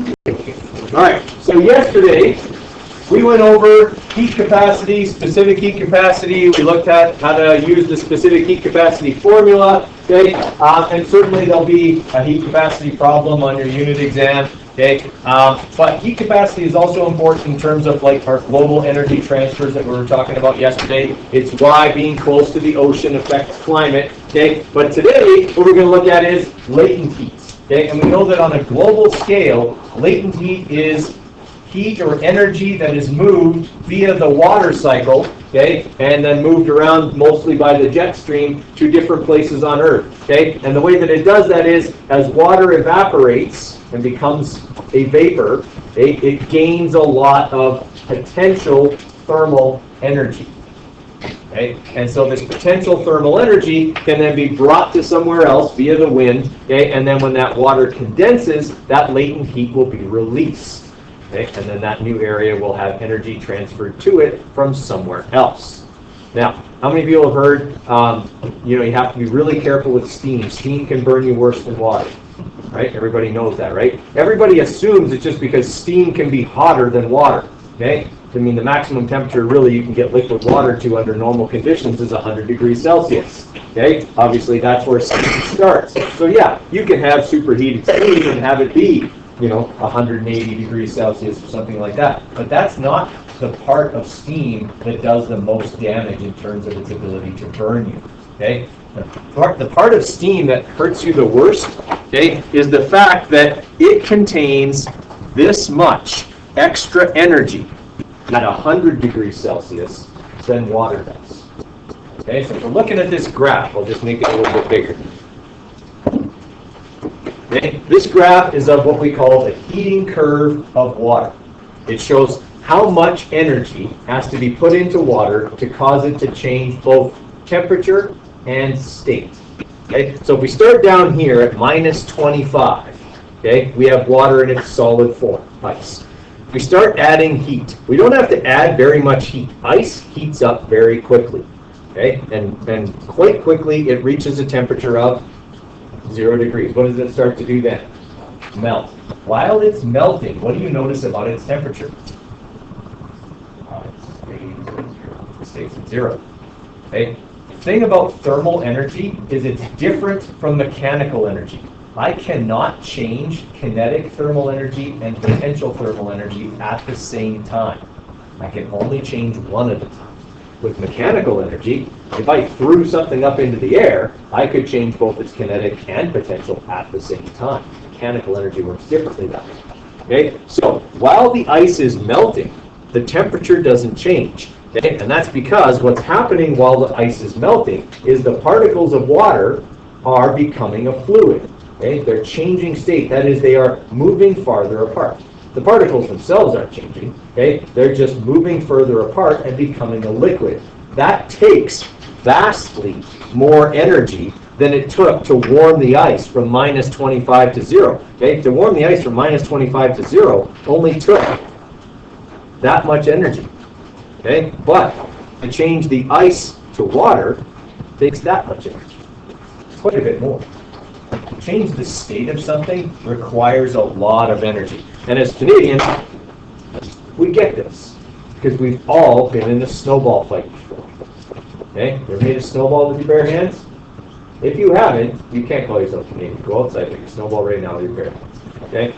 All right, so yesterday we went over heat capacity, specific heat capacity. We looked at how to use the specific heat capacity formula, okay? And certainly there'll be a heat capacity problem on your unit exam, okay? But heat capacity is also important in terms of like our global energy transfers that we were talking about yesterday. It's why being close to the ocean affects climate, okay? But today what we're going to look at is latent heat. Okay, and we know that on a global scale, latent heat is heat or energy that is moved via the water cycle, okay, and then moved around mostly by the jet stream to different places on Earth, okay? And the way that it does that is, as water evaporates and becomes a vapor, it gains a lot of potential thermal energy. Okay? And so this potential thermal energy can then be brought to somewhere else via the wind, okay? And then when that water condenses, that latent heat will be released. Okay? And then that new area will have energy transferred to it from somewhere else. Now, how many of you have heard, you have to be really careful with steam. Steam can burn you worse than water. Right? Everybody knows that, right? Everybody assumes it's just because steam can be hotter than water. Okay? I mean, the maximum temperature really you can get liquid water to under normal conditions is 100 degrees Celsius. Okay? Obviously, that's where steam starts. So yeah, you can have superheated steam and have it be, 180 degrees Celsius or something like that. But that's not the part of steam that does the most damage in terms of its ability to burn you. Okay? The part of steam that hurts you the worst, okay, is the fact that it contains this much extra energy at 100 degrees Celsius than water does. Okay, so if we're looking at this graph, I'll just make it a little bit bigger. Okay, this graph is of what we call the heating curve of water. It shows how much energy has to be put into water to cause it to change both temperature and state. Okay, so if we start down here at minus 25, okay, we have water in its solid form, ice. We start adding heat. We don't have to add very much heat. Ice heats up very quickly, okay? And quite quickly it reaches a temperature of 0 degrees. What does it start to do then? Melt. While it's melting, what do you notice about its temperature? It stays at 0. Okay? The thing about thermal energy is it's different from mechanical energy. I cannot change kinetic thermal energy and potential thermal energy at the same time. I can only change one at a time. With mechanical energy, if I threw something up into the air, I could change both its kinetic and potential at the same time. Mechanical energy works differently that way. Okay? So while the ice is melting, the temperature doesn't change. Okay? And that's because what's happening while the ice is melting is the particles of water are becoming a fluid. Okay? They're changing state. That is, they are moving farther apart. The particles themselves aren't changing. Okay? They're just moving further apart and becoming a liquid. That takes vastly more energy than it took to warm the ice from minus 25 to 0. Okay? To warm the ice from minus 25 to 0 only took that much energy. Okay? But to change the ice to water takes that much energy. Quite a bit more. To change the state of something requires a lot of energy. And as Canadians, we get this because we've all been in a snowball fight before. Okay? You ever made a snowball with your bare hands? If you haven't, you can't call yourself Canadian. Go outside and make a snowball right now with your bare hands. Okay?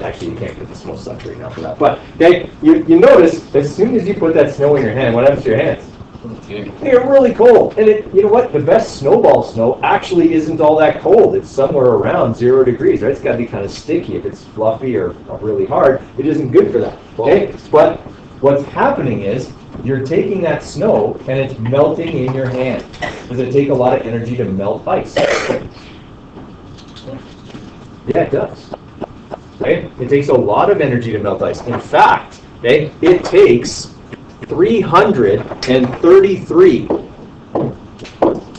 Actually, you can't get the snow sucked right now for that. But okay, you notice as soon as you put that snow in your hand, what happens to your hands? They're really cold. And you know what? The best snowball snow actually isn't all that cold. It's somewhere around 0 degrees, right? It's got to be kind of sticky. If it's fluffy or really hard, it isn't good for that. Okay? But what's happening is you're taking that snow and it's melting in your hand. Does it take a lot of energy to melt ice? Yeah, it does. Okay? It takes a lot of energy to melt ice. In fact, okay, it takes 333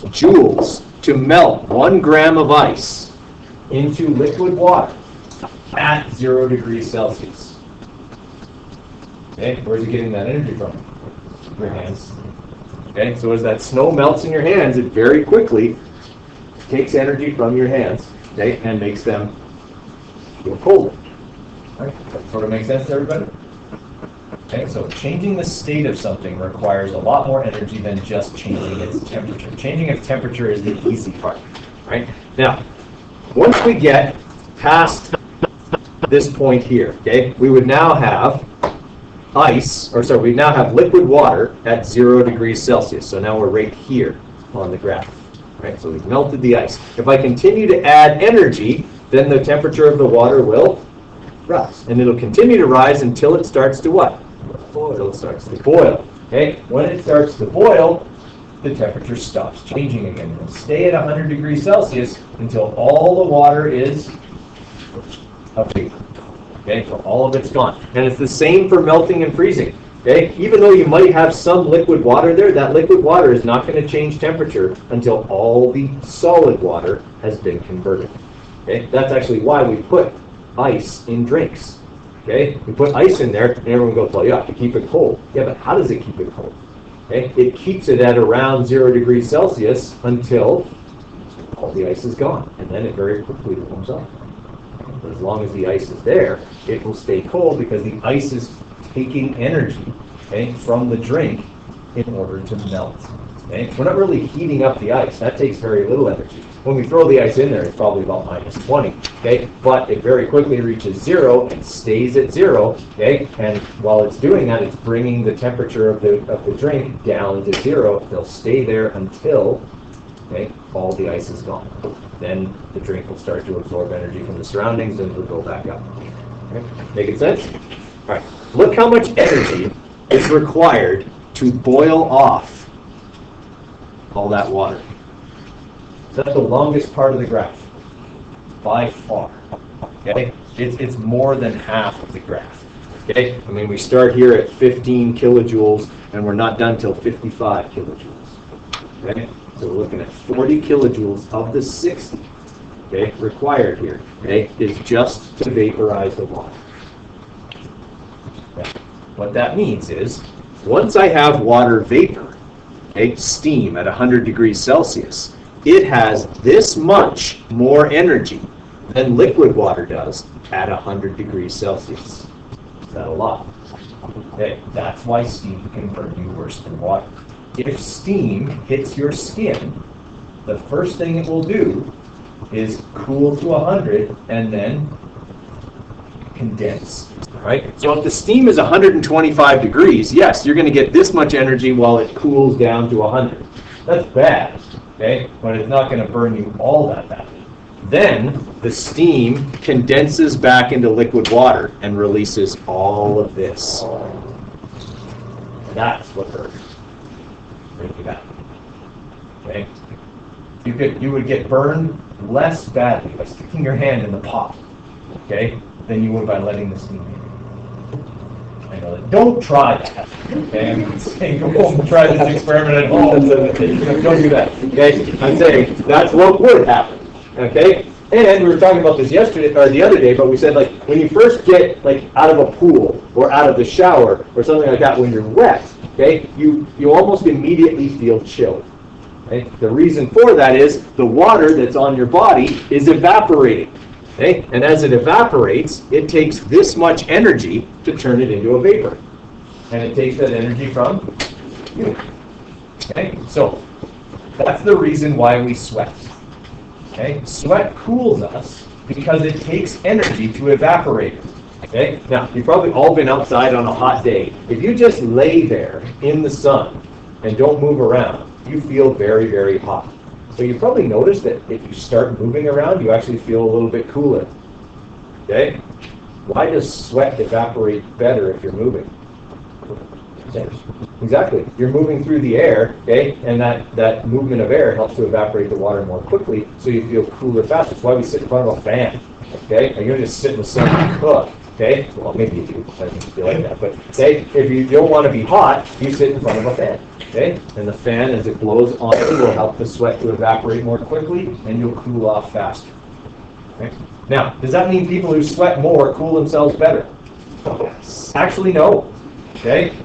joules to melt 1 gram of ice into liquid water at 0 degrees Celsius. Okay, where's it getting that energy from? Your hands. Okay, so as that snow melts in your hands, it very quickly takes energy from your hands, okay, and makes them feel colder. Right? That sort of makes sense to everybody? Okay, so changing the state of something requires a lot more energy than just changing its temperature. Changing its temperature is the easy part, right? Now, once we get past this point here, okay, we would now have we now have liquid water at 0 degrees Celsius. So now we're right here on the graph, right? So we've melted the ice. If I continue to add energy, then the temperature of the water will rise. And it'll continue to rise until it starts to what? Until it starts to boil. Okay? When it starts to boil, the temperature stops changing again. It'll stay at 100 degrees Celsius until all the water is a vapor. Okay? So all of it's gone. And it's the same for melting and freezing. Okay? Even though you might have some liquid water there, that liquid water is not going to change temperature until all the solid water has been converted. Okay? That's actually why we put ice in drinks. Okay? We put ice in there, and everyone goes, well, you have to keep it cold. Yeah, but how does it keep it cold? Okay? It keeps it at around 0 degrees Celsius until all the ice is gone, and then it very quickly warms up. But as long as the ice is there, it will stay cold because the ice is taking energy, okay, from the drink in order to melt. Okay? We're not really heating up the ice. That takes very little energy. When we throw the ice in there, it's probably about -20, okay? But it very quickly reaches 0 and stays at 0, okay? And while it's doing that, it's bringing the temperature of the drink down to 0. They'll stay there until, okay, all the ice is gone. Then the drink will start to absorb energy from the surroundings and it'll go back up. Okay? Making sense? All right. Look how much energy is required to boil off all that water. So that's the longest part of the graph, by far. Okay, it's more than half of the graph. Okay, I mean we start here at 15 kilojoules and we're not done till 55 kilojoules. Okay, so we're looking at 40 kilojoules of the 60. Okay, required here. Okay, is just to vaporize the water. Okay. What that means is, once I have water vapor, okay, steam at 100 degrees Celsius. It has this much more energy than liquid water does at 100 degrees Celsius. Is that a lot? Okay, that's why steam can burn you worse than water. If steam hits your skin, the first thing it will do is cool to 100 and then condense. Right? So if the steam is 125 degrees, yes, you're going to get this much energy while it cools down to 100. That's bad. Okay, but it's not going to burn you all that badly. Then the steam condenses back into liquid water and releases all of this. That's what burns. Bring you back. Okay, you would get burned less badly by sticking your hand in the pot, okay, than you would by letting the steam in. I know that. Don't try that. Okay, I'm saying go home and try this experiment at home. Don't do that. Okay, I'm saying that's what would happen. Okay, and we were talking about this yesterday or the other day, but we said like when you first get like out of a pool or out of the shower or something like that, when you're wet, okay, you almost immediately feel chilled. Okay, the reason for that is the water that's on your body is evaporating. Okay? And as it evaporates, it takes this much energy to turn it into a vapor. And it takes that energy from you. Okay? So that's the reason why we sweat. Okay? Sweat cools us because it takes energy to evaporate. Okay? Now, you've probably all been outside on a hot day. If you just lay there in the sun and don't move around, you feel very, very hot. So you probably noticed that if you start moving around, you actually feel a little bit cooler. Okay? Why does sweat evaporate better if you're moving? Exactly. You're moving through the air, okay? And that movement of air helps to evaporate the water more quickly, so you feel cooler faster. That's why we sit in front of a fan. Okay? You're going to just sit in the sun and cook. Okay? Well, maybe you do. I don't feel like that. But say if you don't want to be hot, you sit in front of a fan. Okay? And the fan, as it blows on you, will help the sweat to evaporate more quickly, and you'll cool off faster. Okay? Now, does that mean people who sweat more cool themselves better? Actually, no. Okay?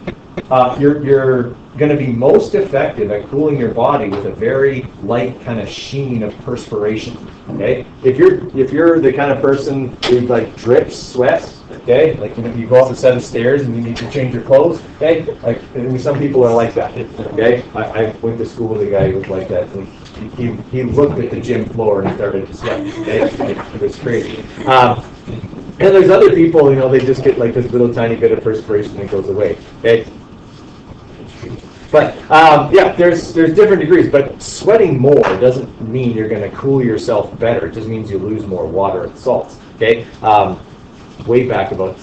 you're going to be most effective at cooling your body with a very light kind of sheen of perspiration. Okay, if you're the kind of person who like drips sweat, okay, like you go up a set of stairs and you need to change your clothes, okay, like some people are like that. Okay, I went to school with a guy who was like that. He looked at the gym floor and started to sweat. Okay, it was crazy. And there's other people, they just get like this little tiny bit of perspiration that goes away. Okay. But yeah, there's different degrees. But sweating more doesn't mean you're going to cool yourself better. It just means you lose more water and salts. Okay. Way back about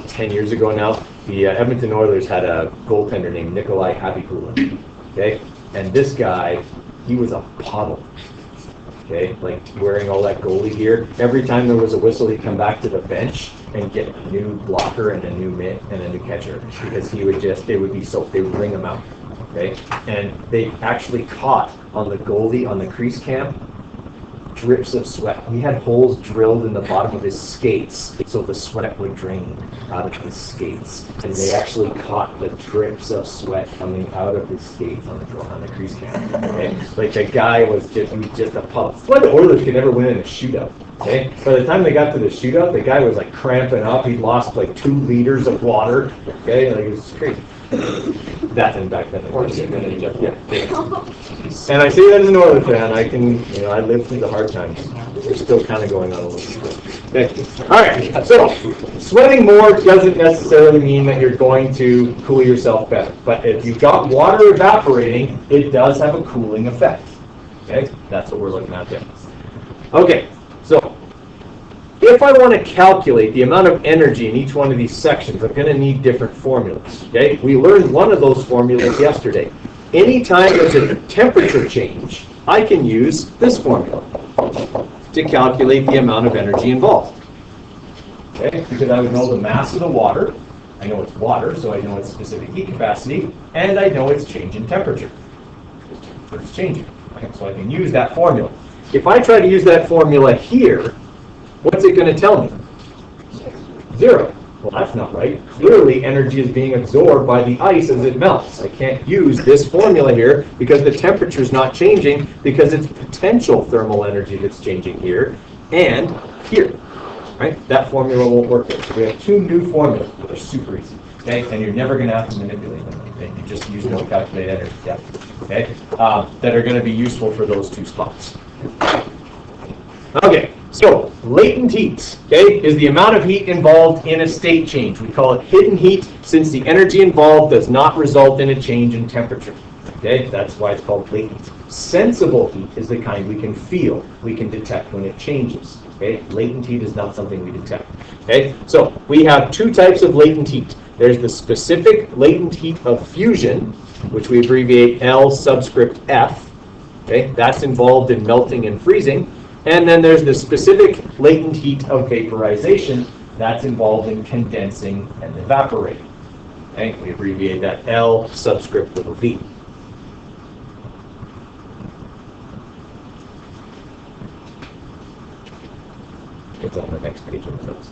10 years ago now, the Edmonton Oilers had a goaltender named Nikolai Havikulan. Okay, and this guy, he was a puddle. Okay, like wearing all that goalie gear. Every time there was a whistle, he'd come back to the bench and get a new blocker and a new mitt and a new catcher because they would ring him out. Okay, and they actually caught on the goalie on the crease cam drips of sweat. He had holes drilled in the bottom of his skates so the sweat would drain out of his skates. And they actually caught the drips of sweat coming out of his skates on the crease cam. Okay? Like the guy was just a puddle. That's why the Oilers could never win in a shootout. Okay? By the time they got to the shootout, the guy was like cramping up. He'd lost like 2 liters of water. Okay? Like it was crazy. That and back then. Yeah. And I say that as an Oilers fan. I lived through the hard times. They're still kind of going on a little bit. Okay. All right. So, sweating more doesn't necessarily mean that you're going to cool yourself better. But if you've got water evaporating, it does have a cooling effect. Okay. That's what we're looking at there. Okay. So, if I want to calculate the amount of energy in each one of these sections, I'm going to need different formulas. Okay? We learned one of those formulas yesterday. Anytime there's a temperature change, I can use this formula to calculate the amount of energy involved. Okay? Because I would know the mass of the water. I know it's water, so I know its specific heat capacity, and I know its change in temperature. It's changing. Okay? So I can use that formula. If I try to use that formula here, what's it going to tell me? 0. Well, that's not right. Clearly, energy is being absorbed by the ice as it melts. I can't use this formula here because the temperature is not changing because it's potential thermal energy that's changing here and here. Right? That formula won't work there. So we have 2 new formulas that are super easy. Okay? And you're never going to have to manipulate them. Okay? You just use them to calculate energy depth. Okay? That are going to be useful for those 2 spots. Okay. So, latent heat, okay, is the amount of heat involved in a state change. We call it hidden heat since the energy involved does not result in a change in temperature. Okay, that's why it's called latent. Sensible heat is the kind we can feel, we can detect when it changes. Okay, latent heat is not something we detect. Okay, so we have 2 types of latent heat. There's the specific latent heat of fusion, which we abbreviate L subscript F. Okay, that's involved in melting and freezing. And then there's the specific latent heat of vaporization that's involved in condensing and evaporating. Okay? We abbreviate that L subscript little v. It's on the next page of the notes.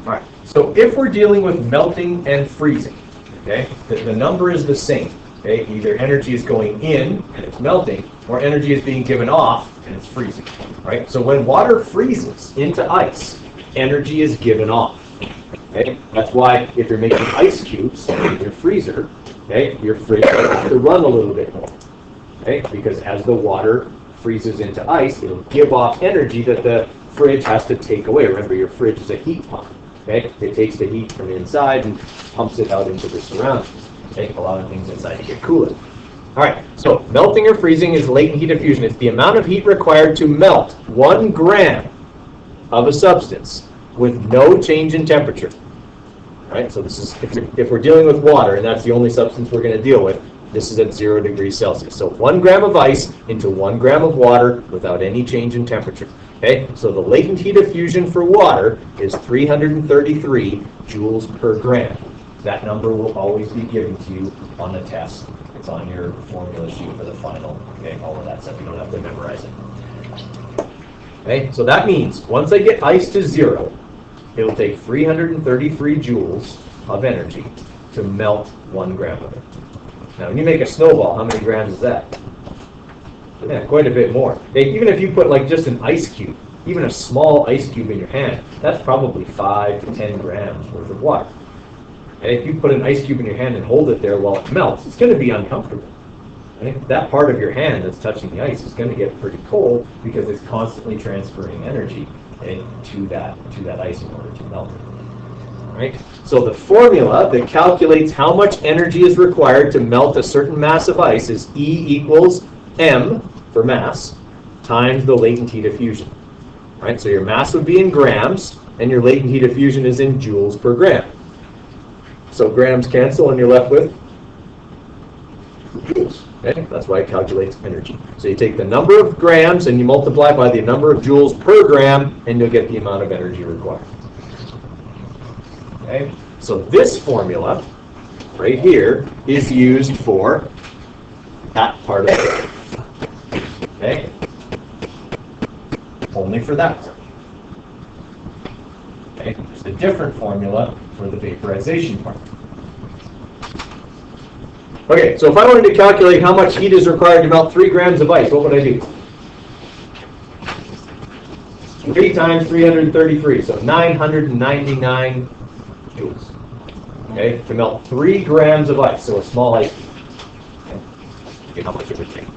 All right. So if we're dealing with melting and freezing, okay, the number is the same. Okay, either energy is going in and it's melting, or energy is being given off and it's freezing. Right. So when water freezes into ice, energy is given off. Okay, that's why if you're making ice cubes in your freezer, okay, your fridge has to run a little bit more. Okay, because as the water freezes into ice, it'll give off energy that the fridge has to take away. Remember, your fridge is a heat pump. Okay, it takes the heat from inside and pumps it out into the surroundings. Okay, allowing things inside to get cooler. All right, so melting or freezing is latent heat of fusion. It's the amount of heat required to melt 1 gram of a substance with no change in temperature. All right, so this is if we're dealing with water, and that's the only substance we're going to deal with. This is at 0 degrees Celsius. So 1 gram of ice into 1 gram of water without any change in temperature. Okay, so the latent heat of fusion for water is 333 joules per gram. That number will always be given to you on the test. It's on your formula sheet for the final. Okay, all of that stuff, you don't have to memorize it. Okay, so that means once I get ice to 0, it'll take 333 joules of energy to melt 1 gram of it. Now, when you make a snowball, how many grams is that? Yeah, quite a bit more. Okay, even if you put like just an ice cube, even a small ice cube in your hand, that's probably 5 to 10 grams worth of water. And if you put an ice cube in your hand and hold it there while it melts, it's going to be uncomfortable. Right? That part of your hand that's touching the ice is going to get pretty cold because it's constantly transferring energy to that ice in order to melt it. Right? So the formula that calculates how much energy is required to melt a certain mass of ice is E equals m for mass times the latent heat of fusion. Right? So your mass would be in grams, and your latent heat of fusion is in joules per gram. So grams cancel, and you're left with joules. Okay? That's why it calculates energy. So you take the number of grams and you multiply by the number of joules per gram, and you'll get the amount of energy required. Okay? So this formula right here is used for that part of it. Okay? Only for that part. Okay? There's a different formula for the vaporization part. Okay, so if I wanted to calculate how much heat is required to melt 3 grams of ice, what would I do? 3 times 333, so 999 joules. Okay, to melt 3 grams of ice, so a small ice cube. Okay, how much it would take.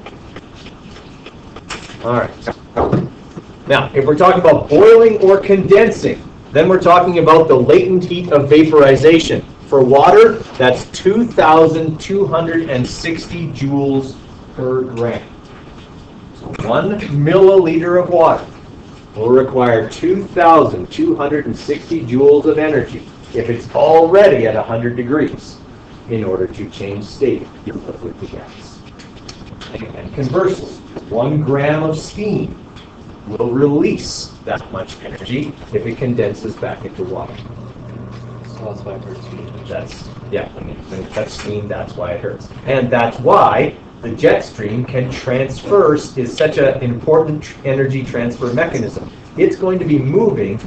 All right. Now, if we're talking about boiling or condensing, then we're talking about the latent heat of vaporization. For water, that's 2,260 joules per gram. So 1 milliliter of water will require 2,260 joules of energy if it's already at 100 degrees in order to change state of liquid to gas. And conversely, 1 gram of steam will release that much energy if it condenses back into water. So that's why it hurts you. When it touches steam, that's why it hurts. And that's why the jet stream is such an important energy transfer mechanism. It's going to be moving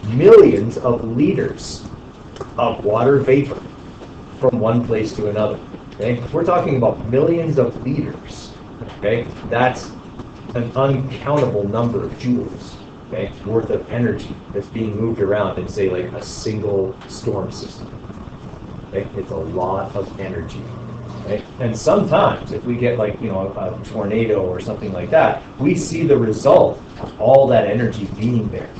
millions of liters of water vapor from one place to another. Okay? We're talking about millions of liters. Okay? That's an uncountable number of joules, okay, worth of energy that's being moved around in, say, like a single storm system. Okay? It's a lot of energy. Okay? And sometimes, if we get like, a tornado or something like that, we see the result of all that energy being there.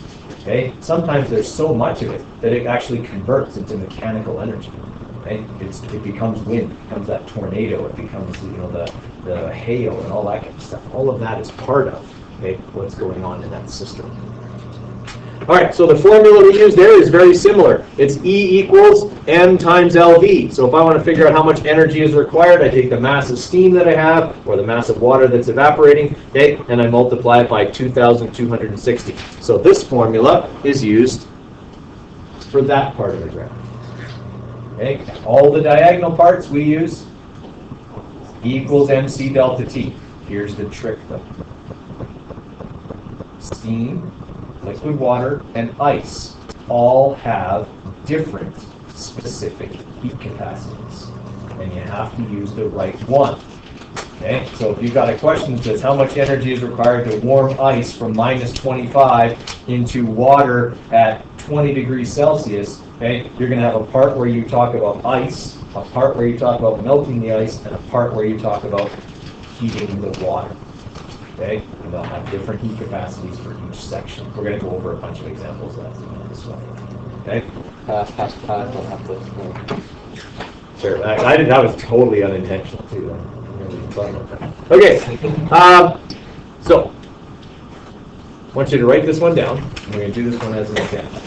Okay? Sometimes there's so much of it that it actually converts into mechanical energy. Okay? It becomes wind, it becomes that tornado, it becomes the hail and all that kind of stuff. All of that is part of what's going on in that system. All right, so the formula we use there is very similar. It's E equals m times LV. So if I want to figure out how much energy is required, I take the mass of steam that I have, or the mass of water that's evaporating, okay, and I multiply it by 2,260. So this formula is used for that part of the graph. Okay, all the diagonal parts we use E equals mc delta T. Here's the trick though. Steam, liquid water, and ice all have different specific heat capacities. And you have to use the right one. Okay? So if you've got a question that says how much energy is required to warm ice from minus 25 into water at 20 degrees Celsius, okay, you're going to have a part where you talk about ice, a part where you talk about melting the ice, and a part where you talk about heating the water. Okay? And they'll have different heat capacities for each section. We're going to go over a bunch of examples of that this way. Okay? Pass, don't have to. Sure. That was totally unintentional too. Okay. So, I want you to write this one down. We're going to do this one as an example.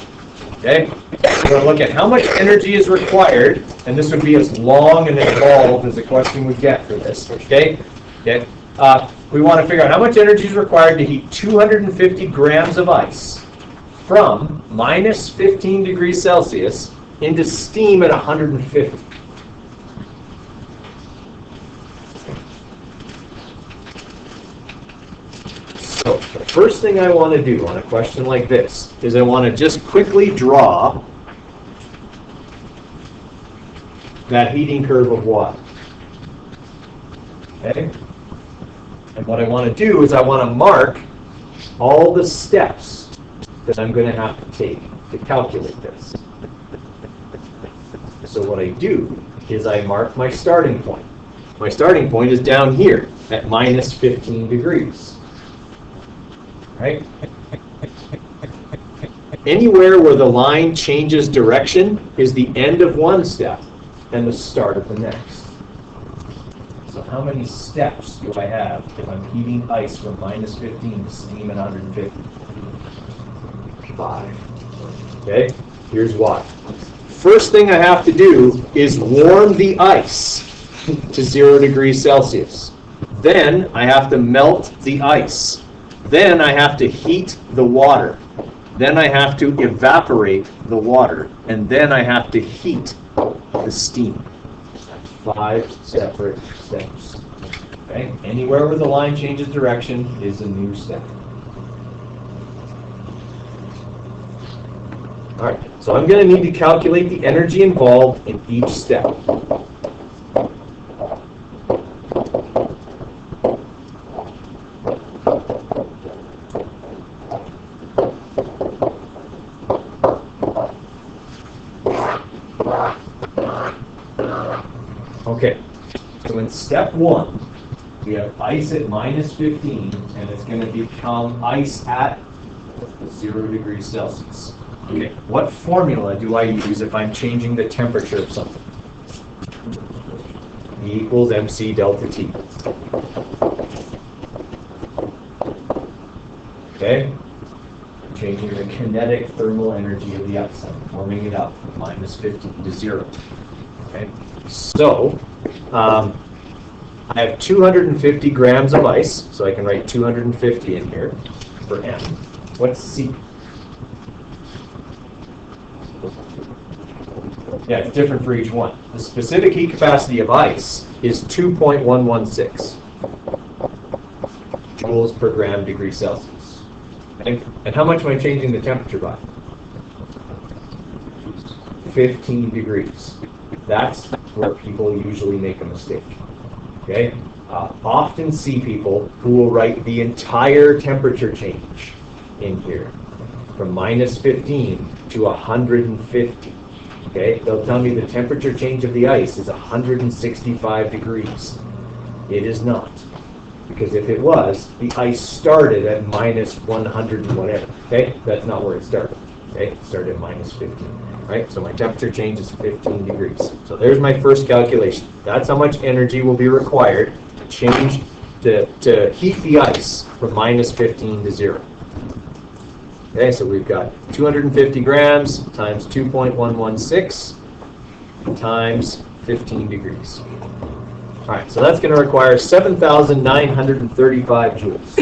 Okay? We're going to look at how much energy is required, and this would be as long and involved as the question would get for this. Okay? Okay? We want to figure out how much energy is required to heat 250 grams of ice from minus 15 degrees Celsius into steam at 150. So the first thing I want to do on a question like this is I want to just quickly draw that heating curve of water. Okay? And what I want to do is I want to mark all the steps that I'm going to have to take to calculate this. So what I do is I mark my starting point. My starting point is down here at minus 15 degrees. Right? Anywhere where the line changes direction is the end of one step and the start of the next. So how many steps do I have if I'm heating ice from minus 15 to steam at 150? 5. Okay, here's why. First thing I have to do is warm the ice to 0 degrees Celsius. Then I have to melt the ice. Then I have to heat the water. Then I have to evaporate the water. And then I have to heat the steam. 5 separate steps. Okay? Anywhere where the line changes direction is a new step. All right, so I'm going to need to calculate the energy involved in each step. Okay, so in step 1, we have ice at minus 15, and it's going to become ice at 0 degrees Celsius. Okay, what formula do I use if I'm changing the temperature of something? E equals mc delta T. Okay, I'm changing the kinetic thermal energy of the ice. I'm warming it up from minus 15 to 0. Okay, so I have 250 grams of ice, so I can write 250 in here for M. What's C? Yeah, it's different for each one. The specific heat capacity of ice is 2.116 joules per gram degree Celsius. Okay? And how much am I changing the temperature by? 15 degrees. That's where people usually make a mistake. Okay? Often see people who will write the entire temperature change in here, from minus 15 to 150. Okay, they'll tell me the temperature change of the ice is 165 degrees. It is not. Because if it was, the ice started at minus 100 and whatever. Okay, that's not where it started. Okay, it started at minus 15. Right, so my temperature change is 15 degrees. So there's my first calculation. That's how much energy will be required to change, to heat the ice from minus 15 to 0. Okay, so we've got 250 grams times 2.116 times 15 degrees. All right, so that's going to require 7,935 joules.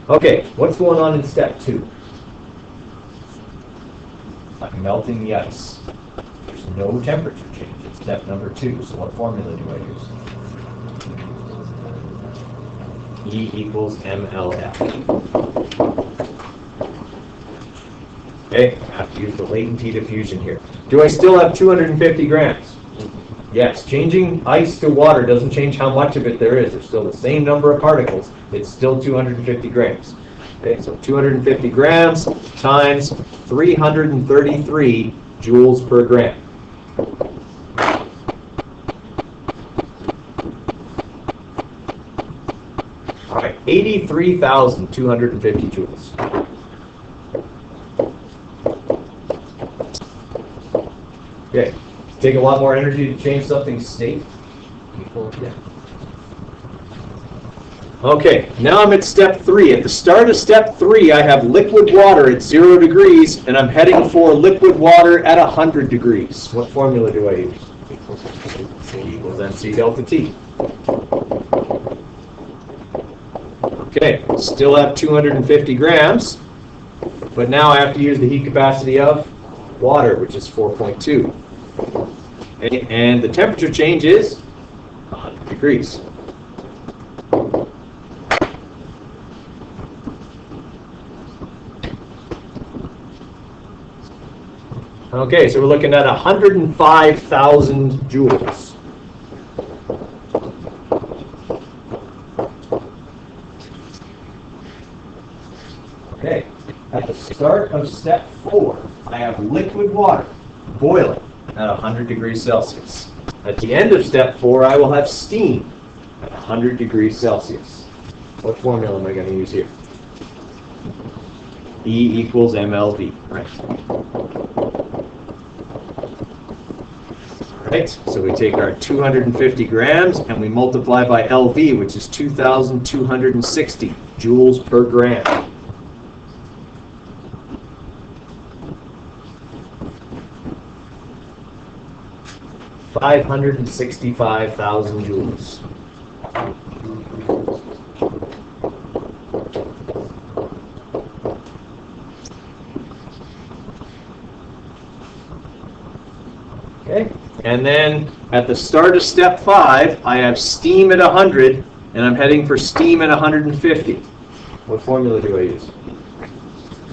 Okay, what's going on in step 2? I'm melting the ice. There's no temperature change in step number 2, so what formula do I use? E equals MLF. Okay, I have to use the latent heat diffusion here. Do I still have 250 grams? Yes, changing ice to water doesn't change how much of it there is. There's still the same number of particles. It's still 250 grams. Okay, so 250 grams times 333 joules per gram. All right, 83,250 joules. Okay, take a lot more energy to change something's state. Yeah. Okay, now I'm at step 3. At the start of step 3, I have liquid water at 0 degrees, and I'm heading for liquid water at 100 degrees. What formula do I use? C equals mc delta T. Okay, still have 250 grams, But now I have to use the heat capacity of water, which is 4.2. Okay, and the temperature change is 100 degrees. Okay, so we're looking at 105,000 joules. Okay, at the start of step 4, I have liquid water boiling at 100 degrees Celsius. At the end of step 4, I will have steam at 100 degrees Celsius. What formula am I going to use here? E equals MLV, right? Right, so we take our 250 grams and we multiply by LV, which is 2,260 joules per gram. $565,000 joules. Okay, and then at the start of step 5, I have steam at 100, and I'm heading for steam at 150. What formula do I use?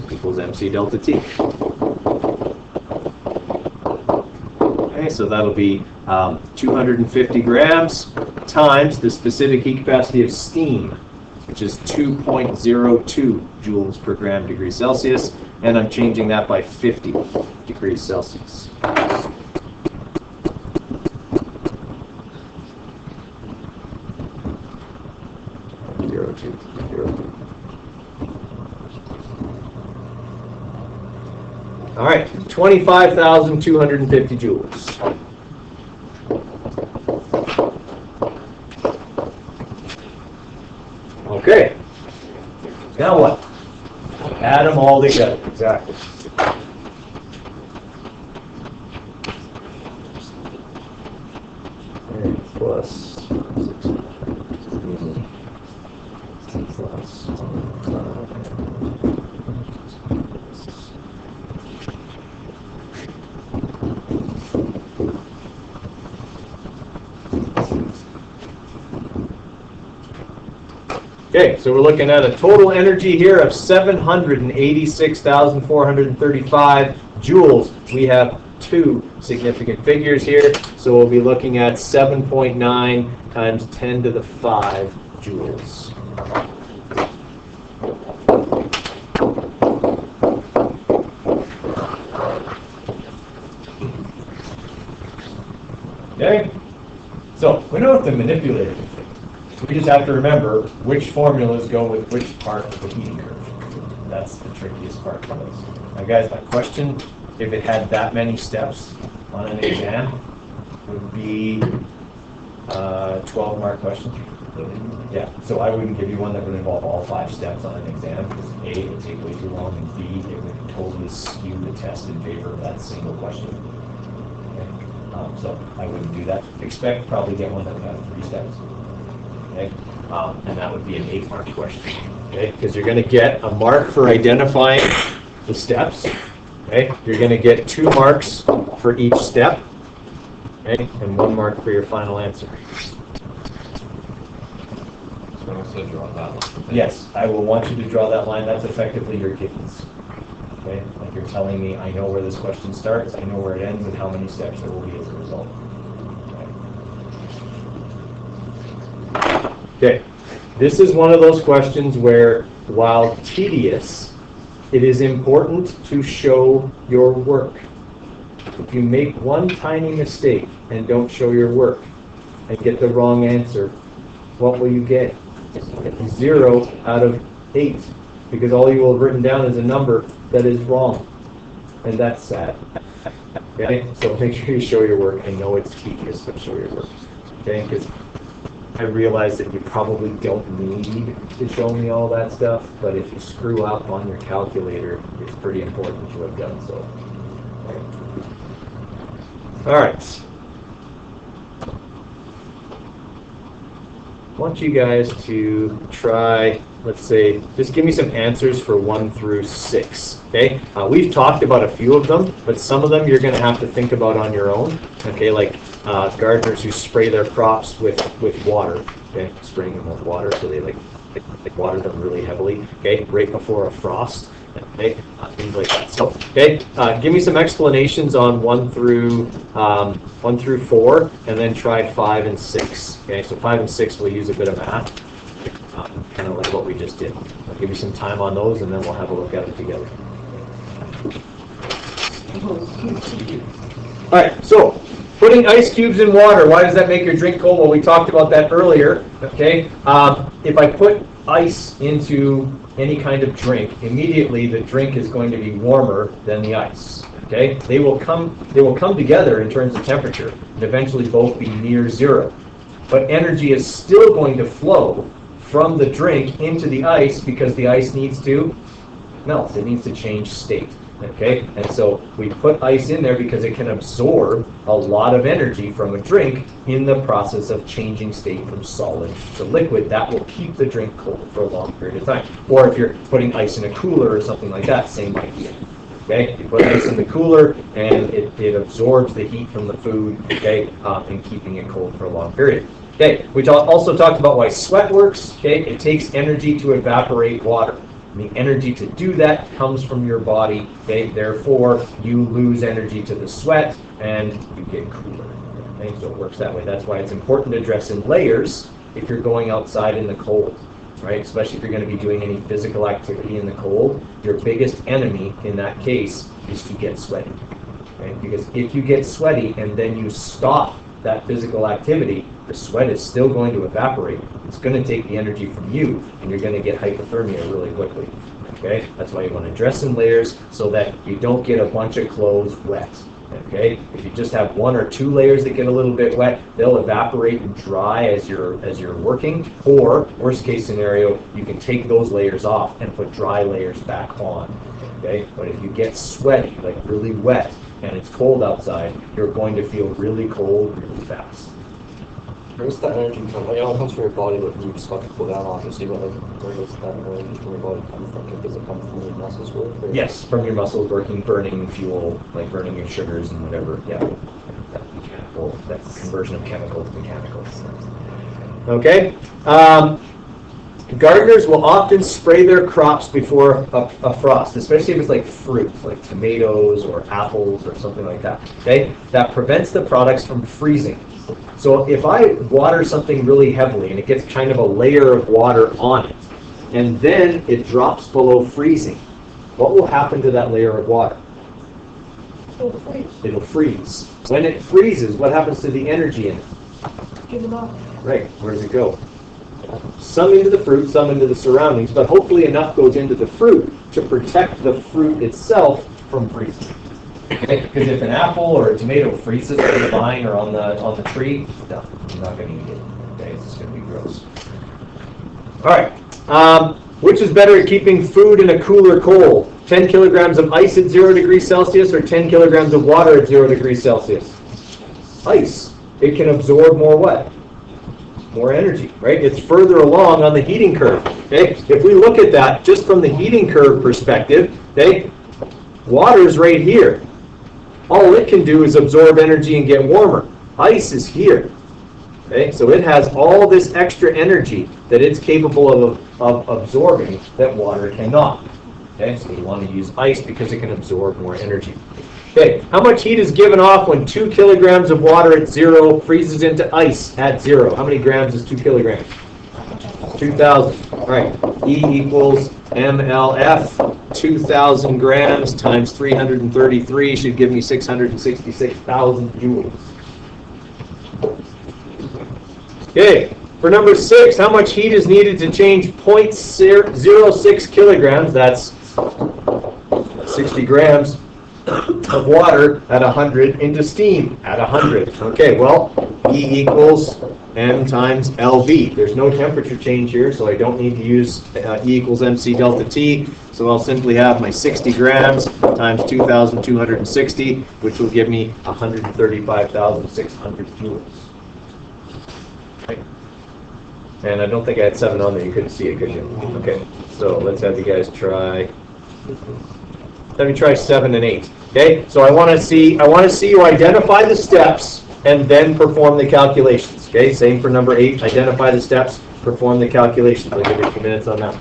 Equals MC delta T. Okay, so that'll be 250 grams times the specific heat capacity of steam, which is 2.02 joules per gram degree Celsius, and I'm changing that by 50 degrees Celsius. All right, 25,250 joules. Okay, now what? Add them all together, exactly. And plus 16 plus 5. Okay, so we're looking at a total energy here of 786,435 joules. We have two significant figures here, so we'll be looking at 7.9 times 10 to the 5 joules. Okay, so we don't have to manipulate it. We just have to remember which formulas go with which part of the heating curve. That's the trickiest part for this. Now guys, my question, if it had that many steps on an exam, would be 12-mark question. Yeah, so I wouldn't give you one that would involve all 5 steps on an exam, because A, it would take way too long, and B, it would totally skew the test in favor of that single question. Okay. So I wouldn't do that. Expect probably get one that would have 3 steps. Okay. And that would be an 8-mark question, okay? Because you're going to get a mark for identifying the steps, okay? You're going to get 2 marks for each step, okay? And 1 mark for your final answer. So also draw that line. Yes, I will want you to draw that line. That's effectively your gives, okay? Like you're telling me, I know where this question starts, I know where it ends, and how many steps there will be as a result. Okay, this is one of those questions where, while tedious, it is important to show your work. If you make one tiny mistake and don't show your work and get the wrong answer, what will you get? 0 out of 8, because all you will have written down is a number that is wrong, and that's sad. Okay, so make sure you show your work. I know it's tedious, but show your work. Okay, because I realize that you probably don't need to show me all that stuff, but if you screw up on your calculator, it's pretty important to have done so. All right. I want you guys to try let's say, just give me some answers for 1 through 6, okay? We've talked about a few of them, but some of them you're going to have to think about on your own, okay? Like gardeners who spray their crops with water, okay? Spraying them with water, so they like water them really heavily, okay? Right before a frost, okay? Things like that. So, okay, give me some explanations on 1 through 4, and then try 5 and 6, okay? So 5 and 6, we'll use a bit of math. Kind of like what we just did. I'll give you some time on those, and then we'll have a look at it together. All right, so putting ice cubes in water, why does that make your drink cold? Well, we talked about that earlier, okay? If I put ice into any kind of drink, immediately the drink is going to be warmer than the ice, okay? They will come together in terms of temperature, and eventually both be near zero. But energy is still going to flow from the drink into the ice because the ice needs to melt. It needs to change state. Okay? And so we put ice in there because it can absorb a lot of energy from a drink in the process of changing state from solid to liquid. That will keep the drink cold for a long period of time. Or if you're putting ice in a cooler or something like that, same idea. Okay? You put ice in the cooler and it absorbs the heat from the food, okay, and keeping it cold for a long period. Okay, we also talked about why sweat works. Okay, it takes energy to evaporate water. And the energy to do that comes from your body. Okay, therefore you lose energy to the sweat and you get cooler. Okay, so it works that way. That's why it's important to dress in layers if you're going outside in the cold, right? Especially if you're going to be doing any physical activity in the cold. Your biggest enemy in that case is to get sweaty. Okay? Because if you get sweaty and then you stop that physical activity, the sweat is still going to evaporate. It's going to take the energy from you, and you're going to get hypothermia really quickly. Okay? That's why you want to dress in layers so that you don't get a bunch of clothes wet. Okay? If you just have 1 or 2 layers that get a little bit wet, they'll evaporate and dry as you're working. Or, worst case scenario, you can take those layers off and put dry layers back on. Okay? But if you get sweaty, like really wet, and it's cold outside, you're going to feel really cold really fast. Where's that energy come? Like, it all comes from your body, but you just got to cool down, obviously. But like, where does that energy from your body come from? Like, does it come from your muscles work? Or? Yes, from your muscles working, burning fuel, like burning your sugars and whatever. Yeah, that conversion of chemical to mechanical. Okay. Gardeners will often spray their crops before a frost, especially if it's like fruit, like tomatoes or apples or something like that. Okay, that prevents the products from freezing. So if I water something really heavily and it gets kind of a layer of water on it, and then it drops below freezing, what will happen to that layer of water? It'll freeze. When it freezes, what happens to the energy in it? Give it off. Right, where does it go? Some into the fruit, some into the surroundings, but hopefully enough goes into the fruit to protect the fruit itself from freezing. Okay? Because if an apple or a tomato freezes on the vine or on the tree, no, you're not going to eat it. Okay, it's just going to be gross. All right, which is better at keeping food in a cooler cold? 10 kilograms of ice at 0 degrees Celsius or 10 kilograms of water at 0 degrees Celsius? Ice. It can absorb more what? More energy, right? It's further along on the heating curve. Okay? If we look at that just from the heating curve perspective, okay, water's right here. All it can do is absorb energy and get warmer. Ice is here. Okay? So it has all this extra energy that it's capable of absorbing that water cannot. Okay? So we want to use ice because it can absorb more energy. Okay, how much heat is given off when 2 kilograms of water at 0 freezes into ice at 0? How many grams is 2 kilograms? 2,000. All right, E equals MLF. 2,000 grams times 333 should give me 666,000 joules. Okay, for number 6, how much heat is needed to change 0.06 kilograms, that's 60 grams, of water at 100 into steam at 100. Okay, well, E equals M times LV. There's no temperature change here, so I don't need to use E equals MC delta T. So I'll simply have my 60 grams times 2,260, which will give me 135,600 joules. Okay. And I don't think I had 7 on there. You couldn't see it, could you? Okay, so let's have you guys try. Let me try 7 and 8. Okay, so I want to see you identify the steps and then perform the calculations. Okay, same for number 8. Identify the steps, perform the calculations. I'll give you a few minutes on that.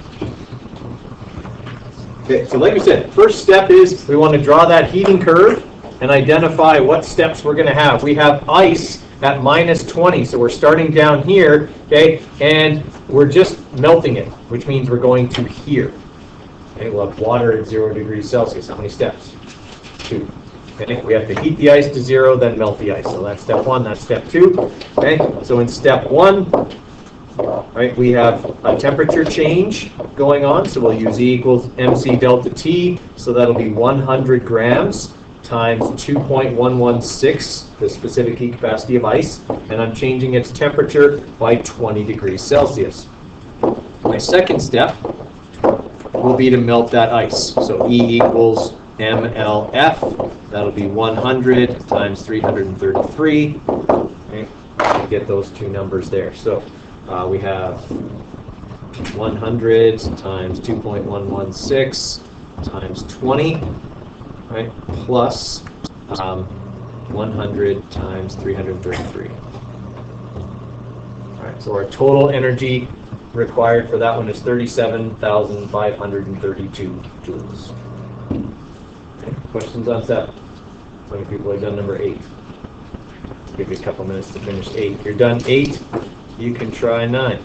Okay, so like we said, first step is we want to draw that heating curve and identify what steps we're going to have. We have ice at -20, so we're starting down here, okay, and we're just melting it, which means we're going to here. Okay, we'll have water at 0 degrees Celsius. How many steps? 2. Okay, we have to heat the ice to 0, then melt the ice. So that's step 1, that's step 2. Okay, so in step 1, right, we have a temperature change going on, so we'll use E equals mc delta T, so that'll be 100 grams times 2.116, the specific heat capacity of ice, and I'm changing its temperature by 20 degrees Celsius. My second step will be to melt that ice, so E equals mLF, that'll be 100 times 333, okay, get those two numbers there. So we have 100 times 2.116 times 20, right, plus 100 times 333. All right, so our total energy required for that one is 37,532 joules. Okay, questions on 7? How many people have done number 8? Give you a couple minutes to finish 8. You're done 8. You can try 9.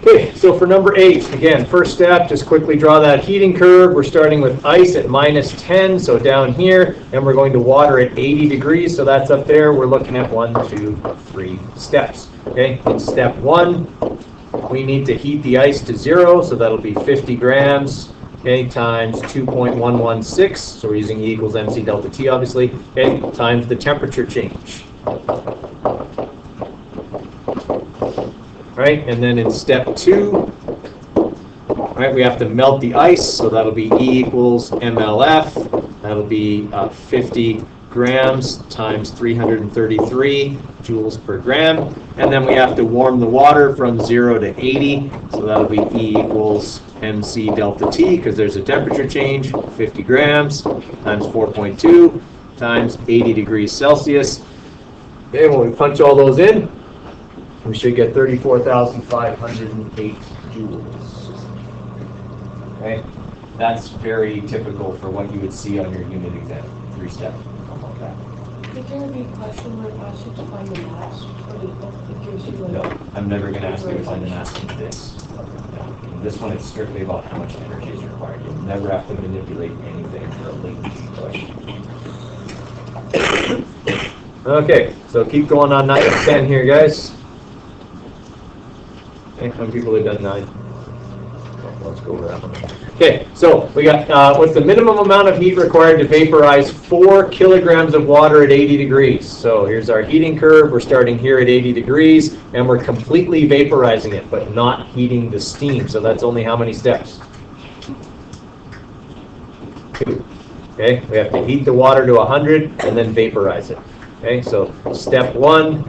Okay, so for number 8, again, first step, just quickly draw that heating curve. We're starting with ice at -10, so down here, and we're going to water at 80 degrees, so that's up there. We're looking at 1, 2, 3 steps. Okay, in step 1, we need to heat the ice to 0, so that'll be 50 grams, okay, times 2.116, so we're using E equals mc delta T, obviously, okay, times the temperature change. Right, and then in step 2, right, we have to melt the ice, so that'll be E equals mLF, that'll be 50 grams times 333 joules per gram, and then we have to warm the water from 0 to 80, so that'll be E equals mc delta T, because there's a temperature change, 50 grams times 4.2 times 80 degrees Celsius. Okay, when we punch all those in, we should get 34,508 joules. Okay, that's very typical for what you would see on your unit exam. 3-step, something like that. Could there be a question where it asks you to find the mass? Or it gives you like... No, I'm never going to ask you to find the mass in this. No. In this one, it's strictly about how much energy is required. You'll never have to manipulate anything for a latent heat question. Okay, so keep going on 9 and 10 here, guys. Okay, some people have done 9. Let's go over that one. Okay, so we got what's the minimum amount of heat required to vaporize 4 kilograms of water at 80 degrees? So here's our heating curve. We're starting here at 80 degrees, and we're completely vaporizing it, but not heating the steam. So that's only how many steps? 2. Okay, we have to heat the water to 100 and then vaporize it. Okay, so step 1,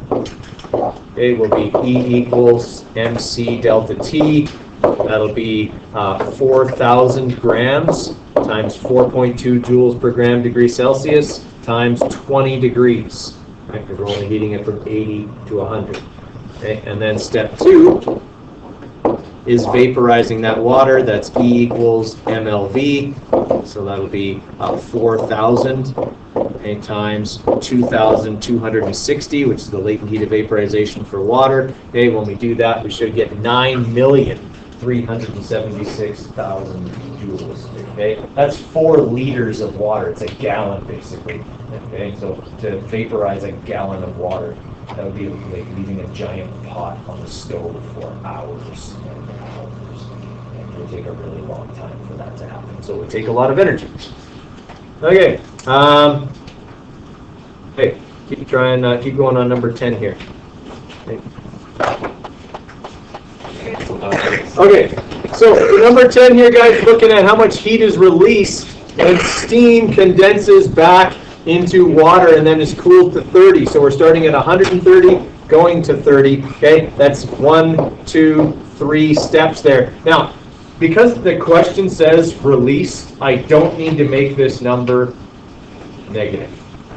okay, will be E equals mc delta T. That'll be 4,000 grams times 4.2 joules per gram degree Celsius times 20 degrees. Right, because we're only heating it from 80 to 100. Okay, and then step 2 is vaporizing that water. That's E equals mLV. So that'll be 4,000 okay, times 2,260, which is the latent heat of vaporization for water. Okay, when we do that, we should get 9,376,000 joules. Okay, that's 4 liters of water. It's a gallon, basically. Okay, so to vaporize a gallon of water, that would be like leaving a giant pot on the stove for hours and hours. And it would take a really long time for that to happen. So it would take a lot of energy. Okay. Hey, keep trying. Keep going on number 10 here. Okay. Okay, so for number 10 here, guys, looking at how much heat is released when steam condenses back into water and then is cooled to 30. So we're starting at 130, going to 30. Okay, that's 1, 2, 3 steps there. Now, because the question says release, I don't need to make this number negative.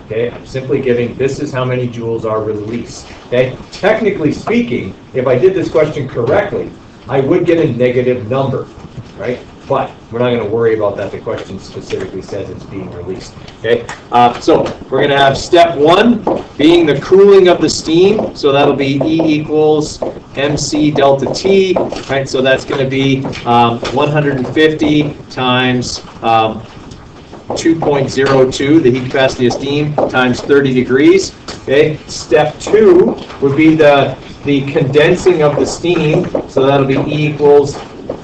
Okay, I'm simply giving this is how many joules are released. Okay, technically speaking, if I did this question correctly, I would get a negative number, right? But we're not going to worry about that. The question specifically says it's being released. Okay, so we're going to have step 1 being the cooling of the steam. So that'll be E equals MC delta T, right? So that's going to be 150 times 2.02, the heat capacity of steam, times 30 degrees. Okay. Step 2 would be the condensing of the steam. So that'll be E equals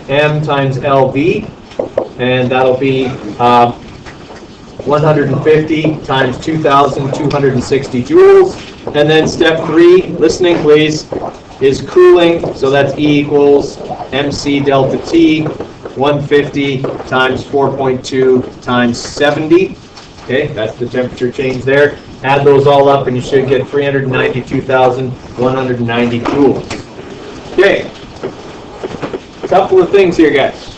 M times LV, and that'll be 150 times 2,260 joules. And then step 3, listening please, is cooling. So that's E equals MC delta T, 150 times 4.2 times 70. Okay, that's the temperature change there. Add those all up and you should get 392,190 joules. Okay, couple of things here, guys.